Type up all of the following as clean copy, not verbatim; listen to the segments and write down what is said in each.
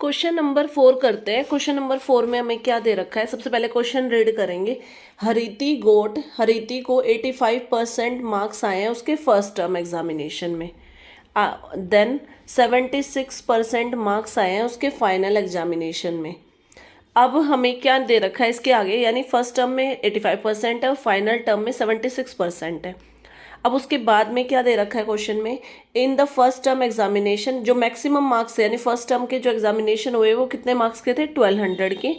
Question number 4 करते हैं। Question number 4 में हमें क्या दे रखा है, सबसे पहले क्वेश्चन रीड करेंगे। हरिती को 85% मार्क्स आए हैं उसके फर्स्ट टर्म एग्जामिनेशन में। देन 76% मार्क्स आए हैं उसके फाइनल एग्जामिनेशन में। अब हमें क्या दे रखा है इसके आगे, यानी फर्स्ट टर्म में 85% है और फाइनल टर्म में 76% है। अब उसके बाद में क्या दे रखा है क्वेश्चन में, in the first term examination जो मैक्सिमम मार्क्स है, यानी फर्स्ट टर्म के जो एग्जामिनेशन हुए वो कितने मार्क्स के थे, 1200 के।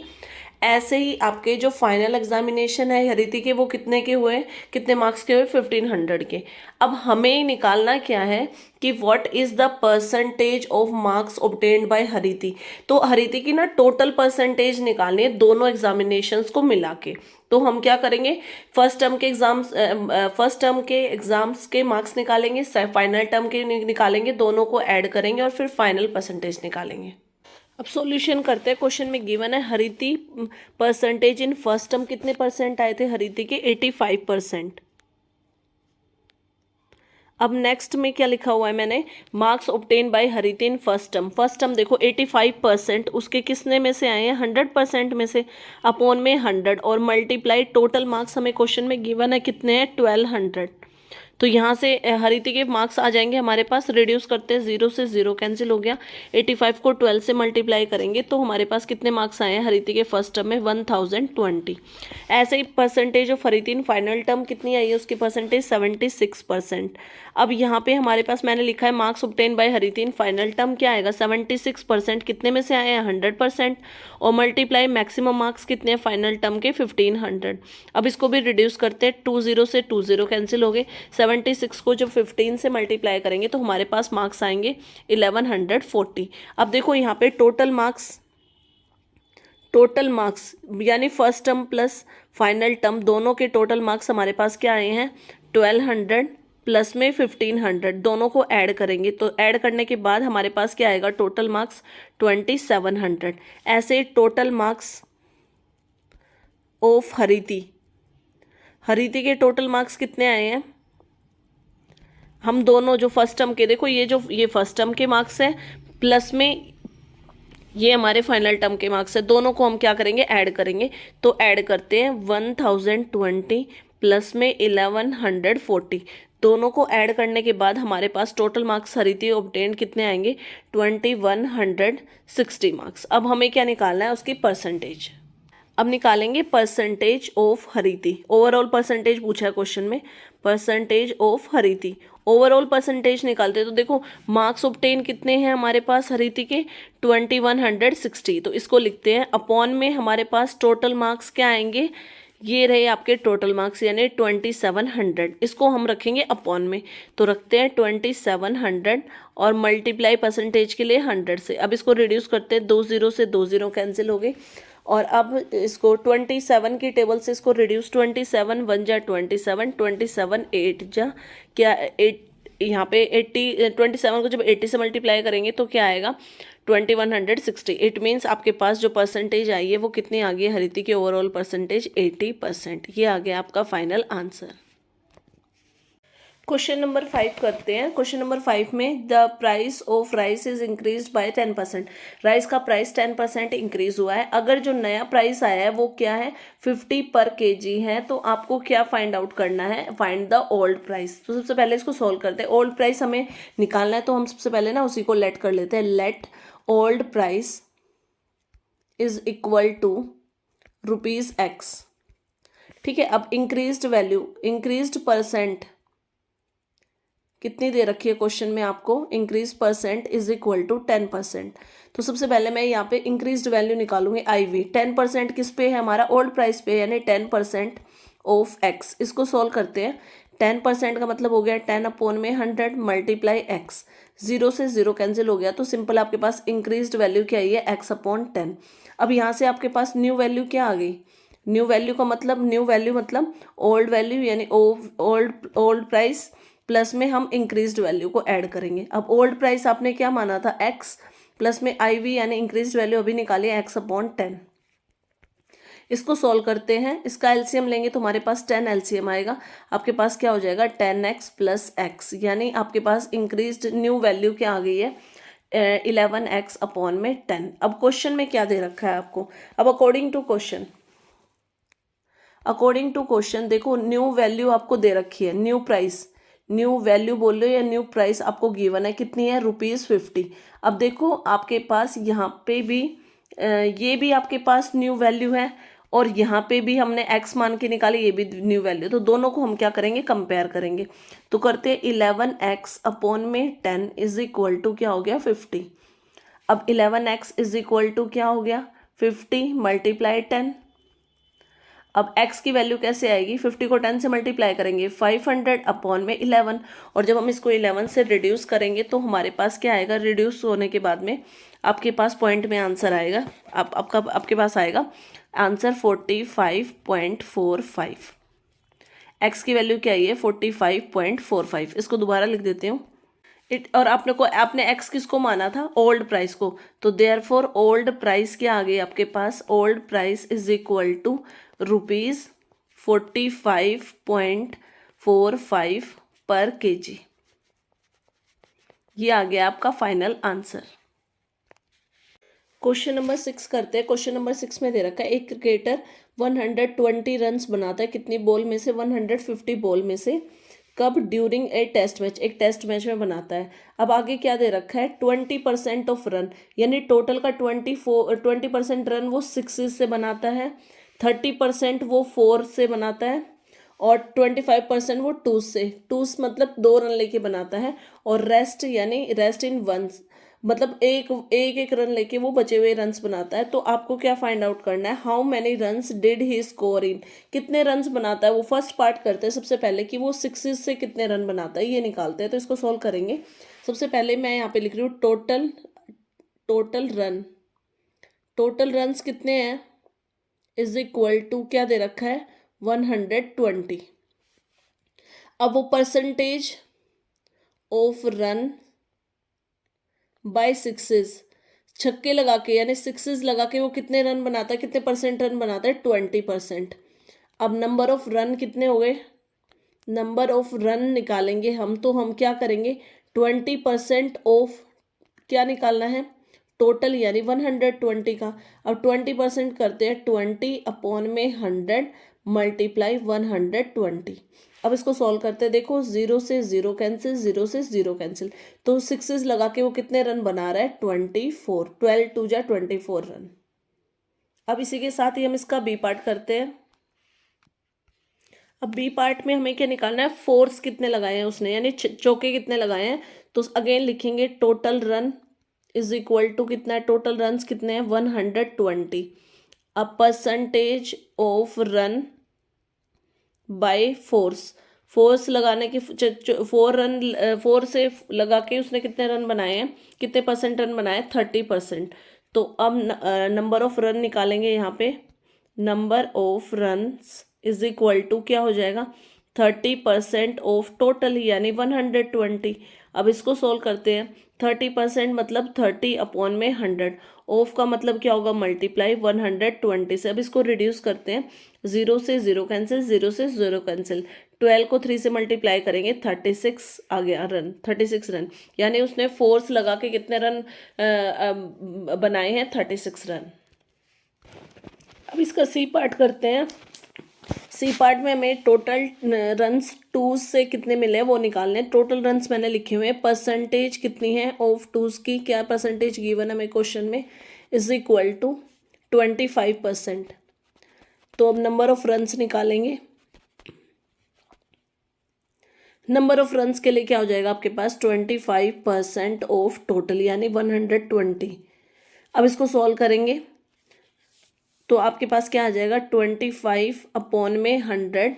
ऐसे ही आपके जो फाइनल एग्जामिनेशन है हरिती के वो कितने के हुए, कितने मार्क्स के हुए, 1500 के। अब हमें निकालना क्या है कि what is the percentage of marks obtained by Hariti. तो हरिती की ना टोटल परसेंटेज निकालनी है दोनों एग्जामिनेशंस को मिला के। तो हम क्या करेंगे, फर्स्ट टर्म के एग्जाम्स के मार्क्स निकालेंगे, फाइनल टर्म के निकालेंगे, दोनों को ऐड करेंगे और फिर फाइनल परसेंटेज निकालेंगे। अब सॉल्यूशन करते हैं। क्वेश्चन में गिवन है हरिती परसेंटेज इन फर्स्ट टर्म कितने परसेंट आए थे हरिती के, 85%। अब नेक्स्ट में क्या लिखा हुआ है मैंने, marks obtain by Hariti in first term देखो 85% उसके किसने में से आए हैं, 100% में से, अपॉन में 100 और मल्टीप्लाई टोटल मार्क्स हमें क्वेश्चन में गिवन है कितने हैं, 1200। तो यहाँ से हरिती के मार्क्स आ जाएंगे हमारे पास, रिड्यूस करते हैं, 0 से 0 कैंसिल हो गया, 85 को 12 से मल्टीप्लाई करेंगे तो हमारे पास कितने मार्क्स आए हैं हरिती के फर्स्ट टर्म में, 1020। ऐसे ही percentage of Hariti in final term कितनी आई है उसकी परसेंटेज, 76%। अब यहाँ पे हमारे पास मैंने लिखा है marks obtain by Hariti in final term क्या आएगा, 76% कितने में से आए हैं, 100%, और मल्टीप्लाई मैक्सिमम मार्क्स कितने हैं फाइनल टर्म के, 1500। अब इसको भी रिड्यूस करते हैं, 20 से 20 कैंसिल हो गए, 76 को जब 15 से मल्टीप्लाई करेंगे तो हमारे पास मार्क्स आएंगे 1140। अब देखो यहाँ पे टोटल मार्क्स यानी first term plus final term दोनों के टोटल मार्क्स हमारे पास क्या आए हैं, 1200 प्लस में 1500, दोनों को ऐड करेंगे तो ऐड करने के बाद हमारे पास क्या आएगा, टोटल मार्क्स 2700। ऐसे टोटल मार्क्स ऑफ हरिती के टोटल मार्क्स कितने आए हैं, हम दोनों जो फर्स्ट टर्म के, देखो ये फर्स्ट टर्म के मार्क्स है प्लस में ये हमारे फाइनल टर्म के मार्क्स है, दोनों को हम क्या करेंगे, ऐड करेंगे। तो ऐड करते हैं, 1020 प्लस में 1140, दोनों को ऐड करने के बाद हमारे पास टोटल मार्क्स हरिती ऑब्टेन कितने आएंगे, 2160 मार्क्स। अब हमें क्या निकालना है, उसकी परसेंटेज। अब निकालेंगे परसेंटेज ऑफ हरिती, ओवरऑल परसेंटेज पूछा है क्वेश्चन में, परसेंटेज ऑफ हरिती। ओवरऑल परसेंटेज निकालते हैं तो देखो मार्क्स ऑब्टेन कितने हैं हमारे पास हरिती के, 2160, तो इसको लिखते हैं, अपॉन में हमारे पास टोटल मार्क्स क्या आएंगे, ये रहे आपके टोटल मार्क्स यानी 2700, इसको हम रखेंगे अपॉन में, तो रखते हैं 2700 और मल्टीप्लाई परसेंटेज के लिए 100 से। अब इसको रिड्यूस करते हैं, 20 से 20 कैंसिल हो गए, और अब इसको 27 की टेबल से इसको रिड्यूस, 27 1 जा 27, 27 8 जा क्या 8, यहाँ पे 80, 27 को जब 80 से मल्टीप्लाई करेंगे तो क्या आएगा, 2160। इट मीन्स आपके पास जो परसेंटेज आई है वो कितनी आ गई है हरिती की ओवरऑल परसेंटेज, 80%। ये आ गया आपका फाइनल आंसर। क्वेश्चन नंबर 5 करते हैं। क्वेश्चन नंबर 5 में the price of rice is increase by 10%, rice का प्राइस 10% इंक्रीज हुआ है। अगर जो नया प्राइस आया है वो क्या है, 50 पर केजी है, तो आपको क्या फाइंड आउट करना है, फाइंड द ओल्ड प्राइस। तो सबसे पहले इसको सॉल्व करते हैं, ओल्ड प्राइस हमें निकालना है, तो हम सबसे पहले ना उसी को लेट कर लेते हैं, let old price is equal to ₹X। ठीक है, अब इंक्रीज्ड वैल्यू, इंक्रीज्ड परसेंट कितनी दे रखी है क्वेश्चन में आपको, increase percent is equal to 10%। तो सबसे पहले मैं यहाँ पे इंक्रीज्ड वैल्यू निकालूंगी, IV 10% किस पे है, हमारा ओल्ड प्राइस पे, यानी 10% ऑफ X। इसको सॉल्व करते हैं, 10% का मतलब हो गया 10 अपॉन में 100 मल्टीप्लाई X, 0 से 0 कैंसिल हो गया, तो सिंपल आपके पास इंक्रीज्ड वैल्यू क्या आई है, X अपॉन 10। अब यहाँ से आपके पास न्यू वैल्यू क्या आ गई, न्यू वैल्यू का मतलब, न्यू वैल्यू मतलब ओल्ड वैल्यू यानी ओल्ड प्राइस प्लस में हम इंक्रीज्ड वैल्यू को ऐड करेंगे। अब ओल्ड प्राइस आपने क्या माना था, X, प्लस में IV यानी इंक्रीज्ड वैल्यू अभी निकालिए, X अपॉन 10। इसको सॉल्व करते हैं, इसका एलसीएम लेंगे तो हमारे पास 10 एलसीएम आएगा, आपके पास क्या हो जाएगा 10x प्लस x, यानी आपके पास इंक्रीज्ड न्यू वैल्यू क्या आ गई है, 11x अपॉन में 10। अब क्वेश्चन में क्या दे रखा है आपको, अब अकॉर्डिंग टू क्वेश्चन देखो, न्यू वैल्यू आपको दे रखी है, न्यू प्राइस, न्यू वैल्यू बोल रहे हो या न्यू प्राइस आपको गिवन है, कितनी है, ₹50। अब देखो आपके पास यहाँ पे भी ये भी आपके पास न्यू वैल्यू है और यहाँ पे भी हमने x मान के निकाले, ये भी न्यू वैल्यू, तो दोनों को हम क्या करेंगे, कंपेयर करेंगे। तो करते हैं 11x अपॉन में 10 इज इक्वल टू क्या हो गया, 50। अब 11x इज इक्वल टू क्या हो गया, 50 मल्टीप्लाई 10। अब x की वैल्यू कैसे आएगी, 50 को 10 से मल्टीप्लाई करेंगे, 500 अपॉन में 11, और जब हम इसको 11 से रिड्यूस करेंगे तो हमारे पास क्या आएगा, रिड्यूस होने के बाद में आपके पास पॉइंट में आंसर आएगा, आपके पास आएगा आंसर 45.45। x की वैल्यू क्या है, 45.45। इसको दोबारा लिख देते हूँ। और आपने x किसको माना था, ओल्ड प्राइस को, तो देयरफॉर ओल्ड प्राइस क्या आ गई आपके पास, old price is equal to ₹45.45 पर kg। ये आ गया आपका फाइनल आंसर। क्वेश्चन नंबर 6 करते हैं। क्वेश्चन नंबर 6 में दे रखा है, एक क्रिकेटर 120 रन्स बनाता है, कितनी बॉल में से, 150 बॉल में से, कब, ड्यूरिंग ए टेस्ट मैच, एक टेस्ट मैच में बनाता है। अब आगे क्या दे रखा है, 20% ऑफ रन, यानी टोटल का 20% रन वो 6 से बनाता है, 30% वो 4 से बनाता है, और 25% वो 2 से, 2 मतलब 2 रन लेके बनाता है, और रेस्ट यानी रेस्ट इन वंस, मतलब एक रन लेके वो बचे हुए रन्स बनाता है। तो आपको क्या फाइंड आउट करना है, how many runs did he score in, कितने रन्स बनाता है वो। फर्स्ट पार्ट करते हैं सबसे पहले कि वो 6 से कितने रन बनाता है, ये निकालते हैं। तो इसको सॉल्व करेंगे। सबसे पहले मैं यहाँ पे लिख रही हूँ टोटल रन्स कितने हैं, इज इक्वल टू क्या दे रखा है, 120। अब वो percentage of run bye 6s, छक्के लगा के यानी 6s लगा के वो कितने रन बनाता है, कितने परसेंट रन बनाता है, 20%। अब नंबर ऑफ रन कितने हो गए, नंबर ऑफ रन निकालेंगे हम, तो हम क्या करेंगे, 20% ऑफ क्या निकालना है, टोटल यानी 120 का। अब 20% करते हैं, 20 अपॉन में 100 मल्टीप्लाई 120। अब इसको सॉल्व करते हैं, देखो 0 से 0 कैंसिल, 0 से 0 कैंसिल, तो 6s लगा के वो कितने रन बना रहा है, 24, 12 2 जा 24 रन। अब इसी के साथ ही हम इसका बी पार्ट करते हैं। अब बी पार्ट में हमें क्या निकालना है, फोर्स कितने लगाए हैं उसने, यानी चौके कितने लगाए हैं। तो अगेन लिखेंगे total run is equal to कितना है, टोटल रन्स कितने हैं, 120। अब percentage of run by fours लगाने की 4 से लगा के उसने कितने रन बनाए हैं, कितने परसेंट रन बनाए, 30%। तो अब नंबर ऑफ रन निकालेंगे यहाँ पे, number of runs is equal to क्या हो जाएगा, 30% ऑफ टोटल यानी 120। अब इसको सोल्व करते हैं, 30% मतलब 30 अपॉन में 100, ऑफ का मतलब क्या होगा, मल्टीप्लाई 120 से। अब इसको रिड्यूस करते हैं, 0 से 0 कैंसिल, 0 से 0 कैंसिल, 12 को 3 से मल्टीप्लाई करेंगे, 36 आ गया रन, 36 रन, यानी उसने फोर्स लगा के कितने रन बनाए हैं, 36 रन। अब इसका सी पार्ट करते हैं। सी पार्ट में हमें टोटल रन्स 2 से कितने मिले हैं वो निकालने हैं। टोटल रन्स मैंने लिखे हुए हैं, परसेंटेज कितनी है ऑफ 2s की, क्या परसेंटेज गिवन है हमें क्वेश्चन में, इज इक्वल टू 25%। तो अब नंबर ऑफ रन्स निकालेंगे। नंबर ऑफ रन्स के लिए क्या हो जाएगा आपके पास, 25% ऑफ टोटल यानी 120। अब इसको सॉल्व करेंगे तो आपके पास क्या आ जाएगा, 25 अपॉन में 100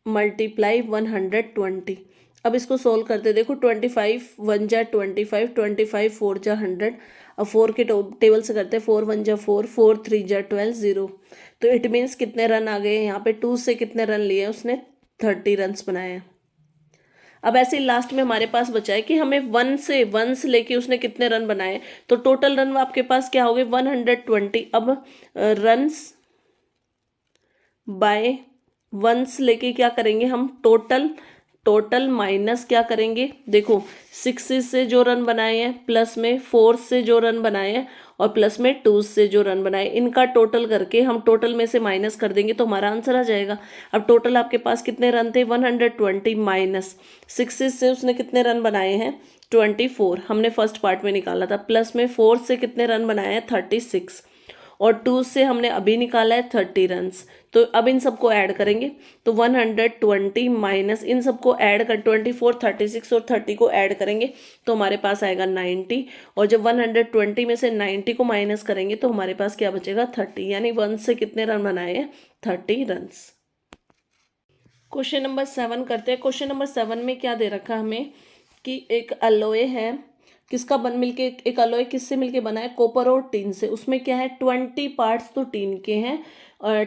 मल्टीप्लाई 120। अब इसको सोल्व करते देखो, 25 1 जा 25, 25 4 जा 100। अब 4 के टेबल से करते हैं, 4 1 जा 4, 4 3 जा 12, 0। तो इट मीन्स कितने रन आ गए यहाँ पे, 2 से कितने रन लिए उसने, 30 रन्स बनाए हैं। अब ऐसे ही लास्ट में हमारे पास बचा है कि हमें 1 से लेके उसने कितने रन बनाए, तो टोटल रन आपके पास क्या हो गए, 120। अब रन्स बाय 1 लेके क्या करेंगे हम, टोटल टोटल माइनस क्या करेंगे, देखो 6 से जो रन बनाए हैं, प्लस में 4 से जो रन बनाए हैं, और प्लस में 2 से जो रन बनाए, इनका टोटल करके हम टोटल में से माइनस कर देंगे तो हमारा आंसर आ जाएगा। अब टोटल आपके पास कितने रन थे, 120 माइनस 6 से उसने कितने रन बनाए हैं, 24, हमने फर्स्ट पार्ट में निकाला था, प्लस में 4 से कितने रन बनाए हैं, 36, और 2 से हमने अभी निकाला है 30 रन्स। तो अब इन सबको ऐड करेंगे तो 120 माइनस इन सबको ऐड कर 24, 36 और 30 को ऐड करेंगे तो हमारे पास आएगा 90, और जब 120 में से 90 को माइनस करेंगे तो हमारे पास क्या बचेगा, 30, यानी 1 से कितने रन बनाए हैं, 30 रन्स। क्वेश्चन नंबर 7 करते हैं। क्वेश्चन नंबर 7 में क्या दे रखा हमें कि एक अलॉय है, किसका बन मिलके, एक अलॉय किससे मिलके बना है, कॉपर और टिन से। उसमें क्या है, 20 पार्ट्स तो टिन के हैं,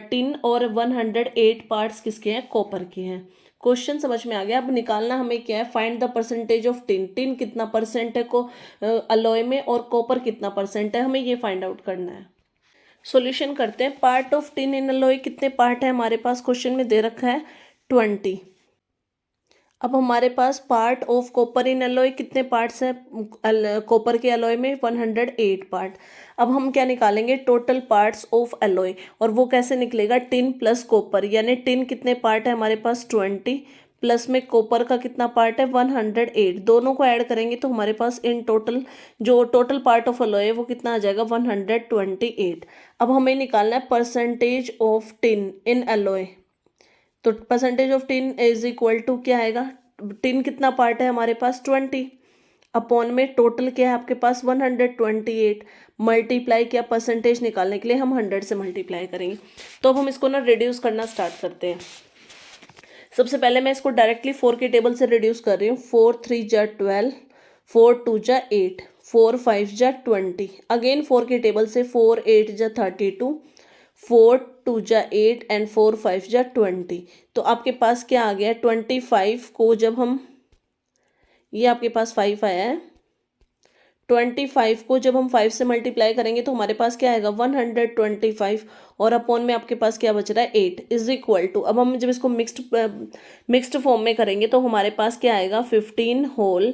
टिन, और 108 पार्ट्स किसके हैं, कॉपर के हैं। क्वेश्चन समझ में आ गया। अब निकालना हमें क्या है, find the percentage of tin, tin कितना परसेंट है को अलॉय में, और कॉपर कितना परसेंट है, हमें ये फाइंड आउट करना है। सॉल्यूशन करते हैं। Part of tin in alloy, कितने पार्ट है हमारे पास, क्वेश्चन में दे रखा है 20। अब हमारे पास part of copper in alloy कितने पार्ट्स हैं, कॉपर के अलॉय में 108 पार्ट। अब हम क्या निकालेंगे, टोटल पार्ट्स ऑफ अलॉय, और वो कैसे निकलेगा, टिन प्लस कॉपर, यानी टिन कितने पार्ट है हमारे पास 20, प्लस में कॉपर का कितना पार्ट है 108, दोनों को ऐड करेंगे तो हमारे पास इन टोटल जो टोटल पार्ट ऑफ अलॉय है वो कितना आ जाएगा 128। अब हमें निकालना है percentage of tin in alloy. तो percentage of tin is equal to क्या आएगा, टिन कितना पार्ट है हमारे पास 20, अपॉन में टोटल क्या है आपके पास 128, मल्टीप्लाई क्या, परसेंटेज निकालने के लिए हम 100 से मल्टीप्लाई करेंगे। तो अब हम इसको ना रिड्यूस करना स्टार्ट करते हैं। सबसे पहले मैं इसको डायरेक्टली 4 के टेबल से रिड्यूस कर रही हूँ। 4 3 जा 12, 4 2 जा 8, 4 5 जा 20, अगेन 4 के टेबल से 4 8 जा 32, 4 2 जा 8 एंड 4 5 जा 20। तो आपके पास क्या आ गया, 25 को जब हम, ये आपके पास 5 आया है, 25 को जब हम 5 से मल्टीप्लाई करेंगे तो हमारे पास क्या आएगा 125, और अपॉन में आपके पास क्या बच रहा है 8 इज इक्वल टू। अब हम जब इसको मिक्स्ड फॉर्म में करेंगे तो हमारे पास क्या आएगा 15 होल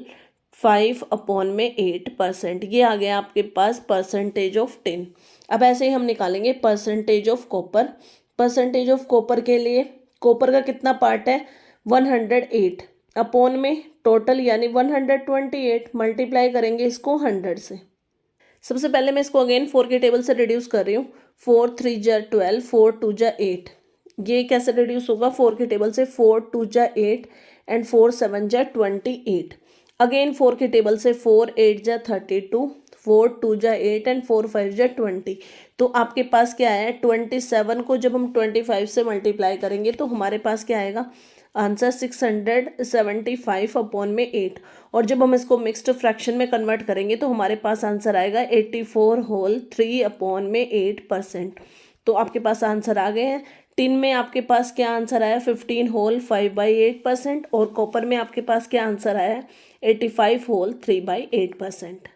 5 अपॉन में 8%, ये आ गया आपके पास परसेंटेज ऑफ टिन। अब ऐसे ही हम निकालेंगे percentage of copper. Percentage of copper के लिए, कॉपर का कितना पार्ट है 108, अपॉन में टोटल यानी 128, मल्टीप्लाई करेंगे इसको 100 से। सबसे पहले मैं इसको अगेन 4 के टेबल से रिड्यूस कर रही हूँ। 4 3 जा 12, 4 2 जा 8, ये कैसे रिड्यूस होगा 4 के टेबल से, 4 2 जा 8 एंड 4 7 जा 28, अगेन 4 के टेबल से 4 8 जा 32, 4 2 जा 8 एंड 4 5 जा 20। तो आपके पास क्या है 27 को जब हम 25 से मल्टीप्लाई करेंगे तो हमारे पास क्या आएगा आंसर 675 अपॉन में 8, और जब हम इसको मिक्स्ड फ्रैक्शन में कन्वर्ट करेंगे तो हमारे पास आंसर आएगा 84 होल 3 अपॉन में 8%। तो आपके पास आंसर आ गए हैं। टिन में आपके पास क्या आंसर आया 15 होल 5/8%, और कॉपर में आपके पास क्या आंसर आया 85 होल 3/8%।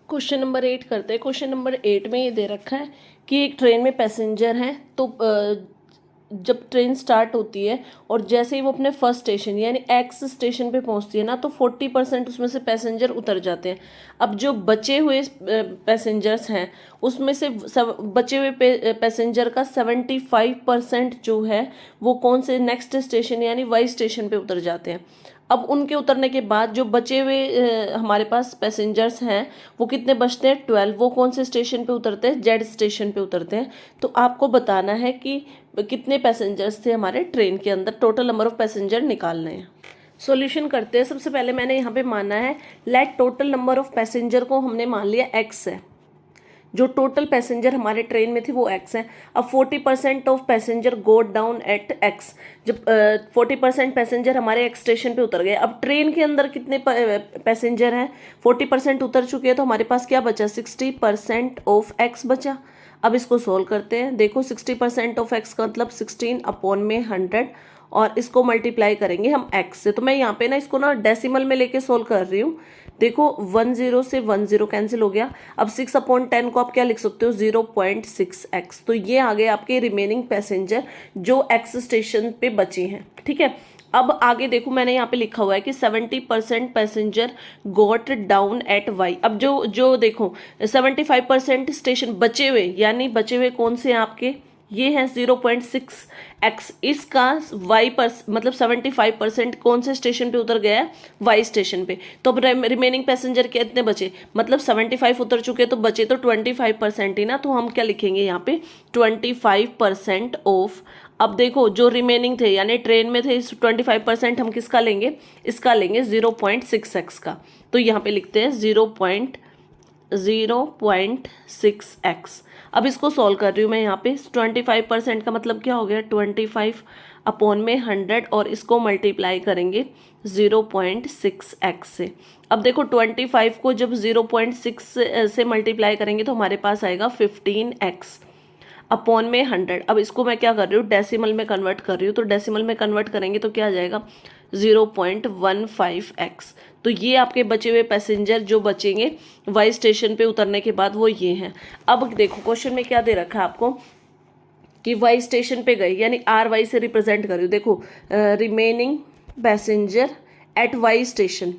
क्वेश्चन नंबर 8 करते हैं। क्वेश्चन नंबर 8 में ये दे रखा है कि एक ट्रेन में पैसेंजर हैं, तो जब ट्रेन स्टार्ट होती है और जैसे ही वो अपने फर्स्ट स्टेशन यानी एक्स स्टेशन पे पहुंचती है ना, तो 40% उसमें से पैसेंजर उतर जाते हैं। अब जो बचे हुए पैसेंजर्स हैं उसमें से बचे हुए पैसेंजर का 75% जो है वो कौन से नेक्स्ट स्टेशन यानी वाई स्टेशन पे उतर जाते हैं। अब उनके उतरने के बाद जो बचे हुए हमारे पास पैसेंजर्स हैं वो कितने बचते हैं 12, वो कौन से स्टेशन पे उतरते हैं जेड स्टेशन पे उतरते हैं। तो आपको बताना है कि कितने पैसेंजर्स थे हमारे ट्रेन के अंदर, टोटल नंबर ऑफ पैसेंजर निकालने हैं। सॉल्यूशन करते हैं। सबसे पहले मैंने यहाँ पे माना है let total number of passenger को हमने मान लिया एक्स है, जो टोटल पैसेंजर हमारे ट्रेन में थे वो एक्स है। अब 40% of passenger go down at X, जब 40% पैसेंजर हमारे एक्स स्टेशन पे उतर गए। अब ट्रेन के अंदर कितने पैसेंजर हैं 40% उतर चुके हैं, तो हमारे पास क्या बचा 60% ऑफ एक्स बचा। अब इसको सोल्व करते हैं। देखो 60% ऑफ एक्स का मतलब 16 अपॉन में 100, और इसको मल्टीप्लाई करेंगे हम एक्स से। तो मैं यहाँ पे ना इसको ना डेसिमल में लेके सोल्व कर रही हूँ। देखो 10 से 10 कैंसिल हो गया। अब 6/10 को आप क्या लिख सकते हो 0.6x। तो ये आ गए आपके रिमेनिंग पैसेंजर जो एक्स स्टेशन पे बचे हैं। ठीक है, अब आगे देखो मैंने यहाँ पे लिखा हुआ है कि 70% पैसेंजर गोट डाउन एट वाई। अब जो देखो 75% स्टेशन बचे हुए, यानी बचे हुए कौन से हैं आपके, ये है 0.6x। इसका वाई पर मतलब 75% कौन से स्टेशन पे उतर गया है, वाई स्टेशन पे। तो अब रिमेनिंग पैसेंजर कितने बचे, मतलब 75 उतर चुके तो बचे तो 25% ही ना। तो हम क्या लिखेंगे यहाँ पे 25% ऑफ। अब देखो जो रिमेनिंग थे यानी ट्रेन में थे, इस 25% हम किसका लेंगे, इसका लेंगे 0.6x का। तो यहाँ पे लिखते हैं 0.6x। अब इसको सॉल्व कर रही हूँ मैं यहाँ पे। 25% का मतलब क्या हो गया, 25/100 और इसको मल्टीप्लाई करेंगे 0.6x से। अब देखो 25 को जब 0.6 से मल्टीप्लाई करेंगे तो हमारे पास आएगा 15x/100। अब इसको मैं क्या कर रही हूँ, डेसिमल में कन्वर्ट कर रही हूँ। तो डेसिमल में कन्वर्ट करेंगे तो क्या आ जाएगा 0.15x। तो ये आपके बचे हुए पैसेंजर जो बचेंगे वाई स्टेशन पे उतरने के बाद वो ये हैं। अब देखो क्वेश्चन में क्या दे रखा है आपको कि वाई स्टेशन पे गए, यानी आर वाई से रिप्रेजेंट कर रही हूँ। देखो remaining passenger at Y station,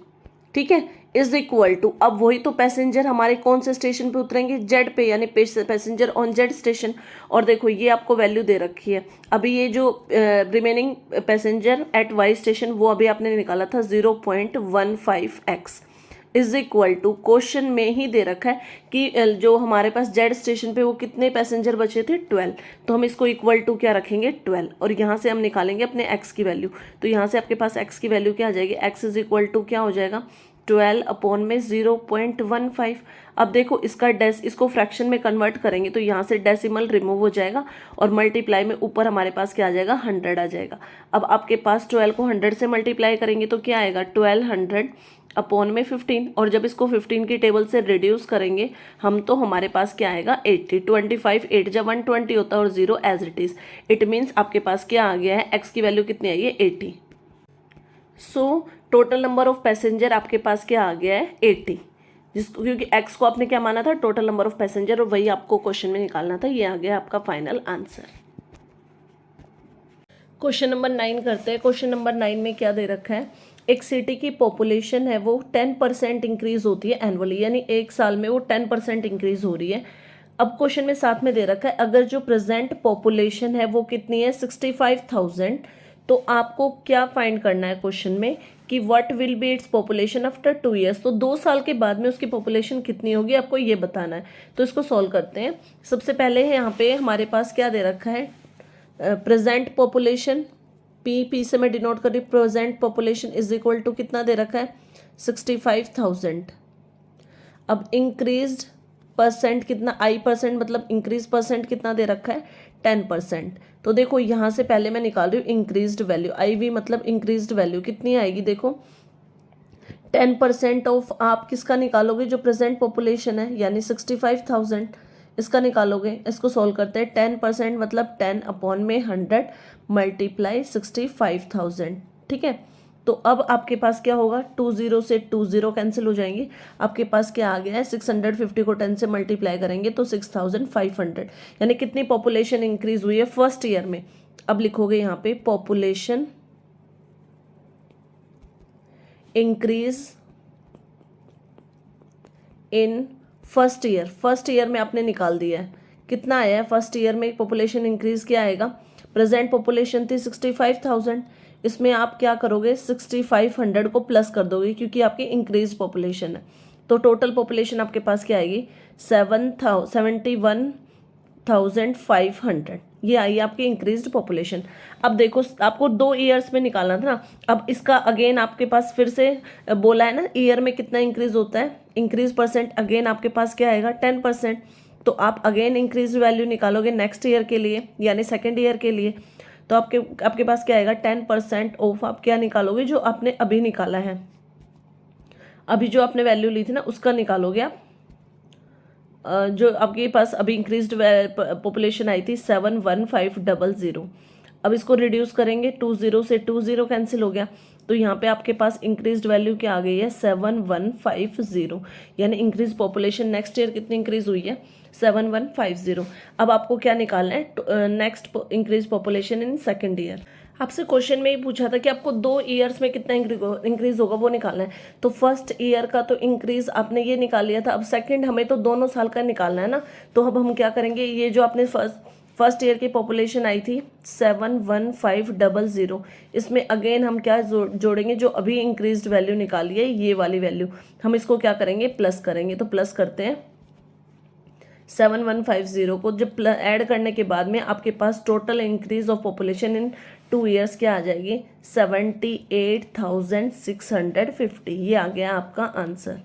ठीक है, इज इक्वल टू, अब वही तो पैसेंजर हमारे कौन से स्टेशन पे उतरेंगे, जेड पे, यानी पैसेंजर ऑन जेड स्टेशन। और देखो ये आपको वैल्यू दे रखी है। अभी ये जो remaining passenger at Y station वो अभी आपने निकाला था 0.15x is equal to, question में ही दे रखा है कि जो हमारे पास जेड स्टेशन पे वो कितने पैसेंजर बचे थे, 12। तो हम इसको इक्वल टू क्या रखेंगे, 12, और यहाँ से हम निकालेंगे अपने एक्स की वैल्यू। तो यहाँ से आपके पास एक्स की वैल्यू क्या आ जाएगी, एक्स इज इक्वल टू क्या हो जाएगा 12/0.15। अब देखो इसका इसको फ्रैक्शन में कन्वर्ट करेंगे तो यहाँ से डेसिमल रिमूव हो जाएगा और मल्टीप्लाई में ऊपर हमारे पास क्या आ जाएगा 100 आ जाएगा। अब आपके पास 12 को 100 से मल्टीप्लाई करेंगे तो क्या आएगा 1200/15। और जब इसको 15 की टेबल से रिड्यूस करेंगे हम तो हमारे पास क्या आएगा 80। 25 8 जब 120 होता है और 0 as it is. It means आपके पास क्या आ गया है, एक्स की वैल्यू कितनी आई है 80। So total number of passenger आपके पास क्या आ गया है 80, जिसको क्योंकि एक्स को आपने क्या माना था टोटल नंबर ऑफ पैसेंजर, और वही आपको क्वेश्चन में निकालना था। ये आ गया आपका फाइनल आंसर। क्वेश्चन नंबर 9 करते हैं। क्वेश्चन नंबर 9 में क्या दे रखा है, एक सिटी की पॉपुलेशन है वो 10% इंक्रीज होती है एनुअली, यानी एक साल में वो 10% इंक्रीज हो रही है। अब क्वेश्चन में साथ में दे रखा है अगर जो प्रेजेंट पॉपुलेशन है वो कितनी है 65,000, तो आपको क्या फाइंड करना है क्वेश्चन में कि what will be its population after 2 years. तो 2 साल के बाद में उसकी पॉपुलेशन कितनी होगी आपको ये बताना है। तो इसको सॉल्व करते हैं। सबसे पहले यहाँ पे हमारे पास क्या दे रखा है, प्रेजेंट पॉपुलेशन, पी से मैं डिनोट कर रही हूँ, present population is equal to कितना दे रखा है 65,000। अब इंक्रीज्ड परसेंट कितना, आई परसेंट मतलब इंक्रीज परसेंट कितना दे रखा है 10%। तो देखो यहाँ से पहले मैं निकाल रही हूँ इंक्रीज्ड वैल्यू, आई वी मतलब इंक्रीज्ड वैल्यू कितनी आएगी, देखो 10% ऑफ आप किसका निकालोगे जो प्रेजेंट पॉपुलेशन है यानी 65,000, इसका निकालोगे। इसको सॉल्व करते हैं। 10% मतलब 10/100 मल्टीप्लाई 65,000, ठीक है। तो अब आपके पास क्या होगा, 20 से 20 कैंसिल हो जाएंगे। आपके पास क्या आ गया है 650 को 10 से मल्टीप्लाई करेंगे तो 6,500, यानी कितनी पॉपुलेशन इंक्रीज हुई है फर्स्ट ईयर में। अब लिखोगे यहाँ पे population increase in first year. First year में आपने निकाल दिया है कितना आया है, फर्स्ट ईयर में पॉपुलेशन इंक्रीज क्या आएगा, प्रेजेंट पॉपुलेशन थी 65,000, इसमें आप क्या करोगे 6,500 को प्लस कर दोगे क्योंकि आपकी इंक्रीज पॉपुलेशन है। तो टोटल पॉपुलेशन आपके पास क्या आएगी 71,500, ये आई आपकी इंक्रीज्ड पॉपुलेशन। अब देखो आपको 2 ईयर्स में निकालना था ना। अब इसका अगेन आपके पास फिर से बोला है ना ईयर में कितना इंक्रीज होता है, इंक्रीज परसेंट अगेन आपके पास क्या आएगा 10%। तो आप अगेन इंक्रीज वैल्यू निकालोगे नेक्स्ट ईयर के लिए यानी सेकेंड ईयर के लिए। तो आपके पास क्या आएगा 10% ऑफ आप क्या निकालोगे जो आपने अभी निकाला है, अभी जो आपने वैल्यू ली थी ना उसका निकालोगे आप। जो आपके पास अभी इंक्रीज्ड पॉपुलेशन आई थी 71500। अब इसको रिड्यूस करेंगे 20 से 20 कैंसिल हो गया। तो यहाँ पे आपके पास इंक्रीज्ड वैल्यू क्या आ गई है 7150, यानी इंक्रीज पॉपुलेशन नेक्स्ट ईयर कितनी इंक्रीज हुई है 7150। अब आपको क्या निकालना है next increase population in second year. आपसे क्वेश्चन में ही पूछा था कि आपको 2 ईयर्स में कितना इंक्रीज होगा वो निकालना है। तो फर्स्ट ईयर का तो इंक्रीज आपने ये निकाल लिया था, अब सेकंड हमें तो दोनों साल का निकालना है ना। तो अब हम क्या करेंगे, ये जो आपने फर्स्ट ईयर की पॉपुलेशन आई थी 71500, इसमें अगेन हम क्या जोड़ेंगे, जो अभी इंक्रीज्ड वैल्यू निकाली है ये वाली वैल्यू, हम इसको क्या करेंगे, प्लस करेंगे। तो प्लस करते हैं 7150 को, जब ऐड करने के बाद में आपके पास total increase of population in 2 years क्या आ जाएगी, 78,650। ये आ गया आपका आंसर।